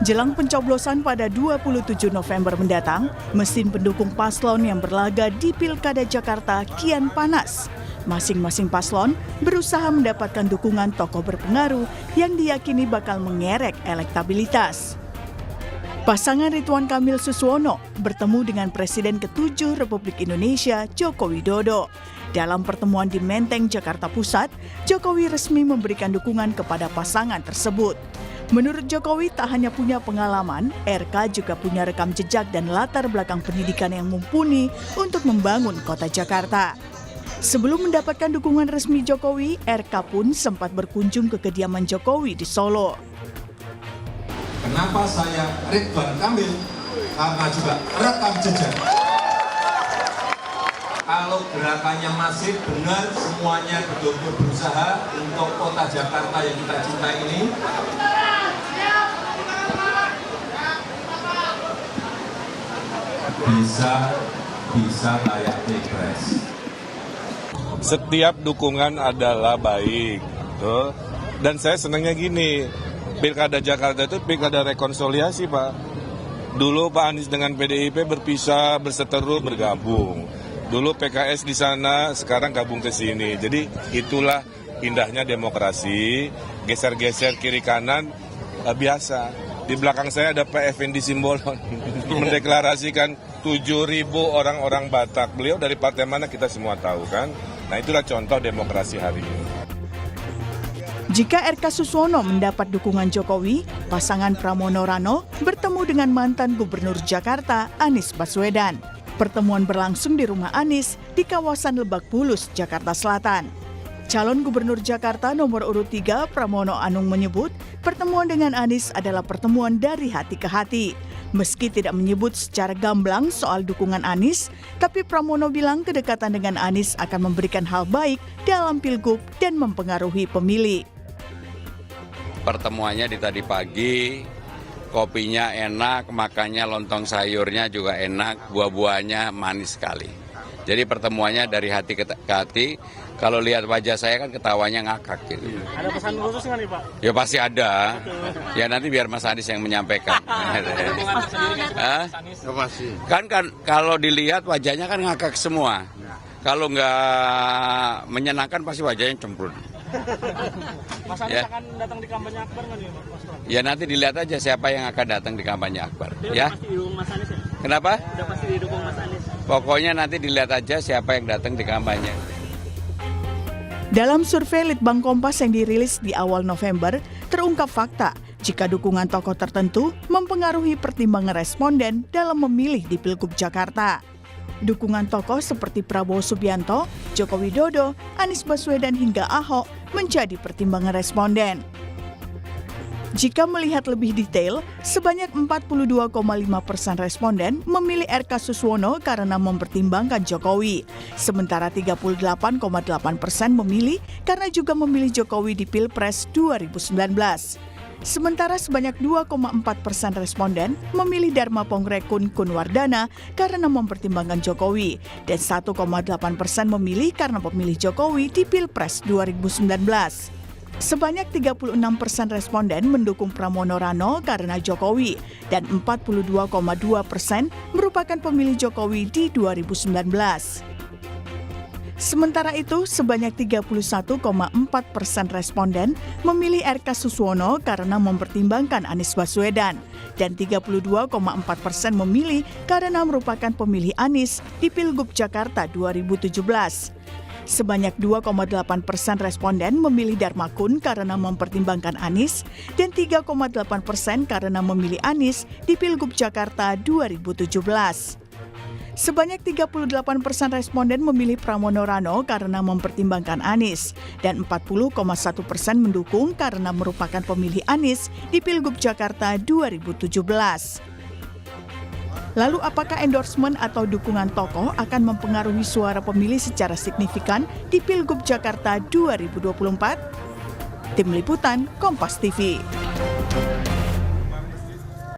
Jelang pencoblosan pada 27 November mendatang, mesin pendukung paslon yang berlaga di Pilkada Jakarta kian panas. Masing-masing paslon berusaha mendapatkan dukungan tokoh berpengaruh yang diyakini bakal mengerek elektabilitas. Pasangan Ridwan Kamil Suswono bertemu dengan Presiden ke-7 Republik Indonesia Joko Widodo. Dalam pertemuan di Menteng, Jakarta Pusat, Jokowi resmi memberikan dukungan kepada pasangan tersebut. Menurut Jokowi, tak hanya punya pengalaman, RK juga punya rekam jejak dan latar belakang pendidikan yang mumpuni untuk membangun kota Jakarta. Sebelum mendapatkan dukungan resmi Jokowi, RK pun sempat berkunjung ke kediaman Jokowi di Solo. Kenapa saya Ridwan Kamil? Karena juga rekam jejak. Kalau gerakannya masih benar, semuanya betul-betul berusaha untuk kota Jakarta yang kita cintai ini. Bisa layak pilpres. Setiap dukungan adalah baik, tuh. Dan saya senangnya gini, Pilkada Jakarta itu pilkada rekonsiliasi, Pak. Dulu Pak Anies dengan PDIP berpisah, berseteru, bergabung. Dulu PKS di sana, sekarang gabung ke sini. Jadi itulah indahnya demokrasi, geser-geser kiri kanan biasa. Di belakang saya ada Pak Effendi Simbolon mendeklarasikan 7.000 orang-orang Batak. Beliau dari partai mana kita semua tahu kan. Nah itulah contoh demokrasi hari ini. Jika RK Suswono mendapat dukungan Jokowi, pasangan Pramono Rano bertemu dengan mantan Gubernur Jakarta Anies Baswedan. Pertemuan berlangsung di rumah Anies di kawasan Lebak Bulus, Jakarta Selatan. Calon Gubernur Jakarta nomor urut 3 Pramono Anung menyebut pertemuan dengan Anies adalah pertemuan dari hati ke hati. Meski tidak menyebut secara gamblang soal dukungan Anies, tapi Pramono bilang kedekatan dengan Anies akan memberikan hal baik dalam pilgub dan mempengaruhi pemilih. Pertemuannya di tadi pagi, kopinya enak, makannya lontong sayurnya juga enak, buah-buahnya manis sekali. Jadi pertemuannya dari hati ke hati. Kalau lihat wajah saya kan ketawanya ngakak gitu. Ada pesan khusus nggak nih Pak? Ya pasti ada. Ya nanti biar Mas Anies yang menyampaikan. Kan kalau dilihat wajahnya kan ngakak semua. Kalau nggak menyenangkan pasti wajahnya cemberut. Mas Anies akan datang di kampanye Akbar nggak nih Pak? Ya nanti dilihat aja siapa yang akan datang di kampanye Akbar. Ya. Pasti didukung Mas Anies ya? Kenapa? Udah pasti didukung Mas Anies. Pokoknya nanti dilihat aja siapa yang datang di kampanye. Dalam survei Litbang Kompas yang dirilis di awal November, terungkap fakta jika dukungan tokoh tertentu mempengaruhi pertimbangan responden dalam memilih di Pilgub Jakarta. Dukungan tokoh seperti Prabowo Subianto, Joko Widodo, Anies Baswedan hingga Ahok menjadi pertimbangan responden. Jika melihat lebih detail, sebanyak 42,5% responden memilih RK Suswono karena mempertimbangkan Jokowi. Sementara 38,8% memilih karena juga memilih Jokowi di Pilpres 2019. Sementara sebanyak 2,4% responden memilih Dharma Pongrekun Kunwardana karena mempertimbangkan Jokowi. Dan 1,8% memilih karena pemilih Jokowi di Pilpres 2019. Sebanyak 36% responden mendukung Pramono Rano karena Jokowi dan 42,2% merupakan pemilih Jokowi di 2019. Sementara itu, sebanyak 31,4% responden memilih RK Suswono karena mempertimbangkan Anies Baswedan dan 32,4% memilih karena merupakan pemilih Anies di Pilgub Jakarta 2017. Sebanyak 2,8% responden memilih Dharma Kun karena mempertimbangkan Anies dan 3,8% karena memilih Anies di Pilgub Jakarta 2017. Sebanyak 38% responden memilih Pramono Rano karena mempertimbangkan Anies dan 40,1% mendukung karena merupakan pemilih Anies di Pilgub Jakarta 2017. Lalu apakah endorsement atau dukungan tokoh akan mempengaruhi suara pemilih secara signifikan di Pilgub Jakarta 2024? Tim Liputan Kompas TV.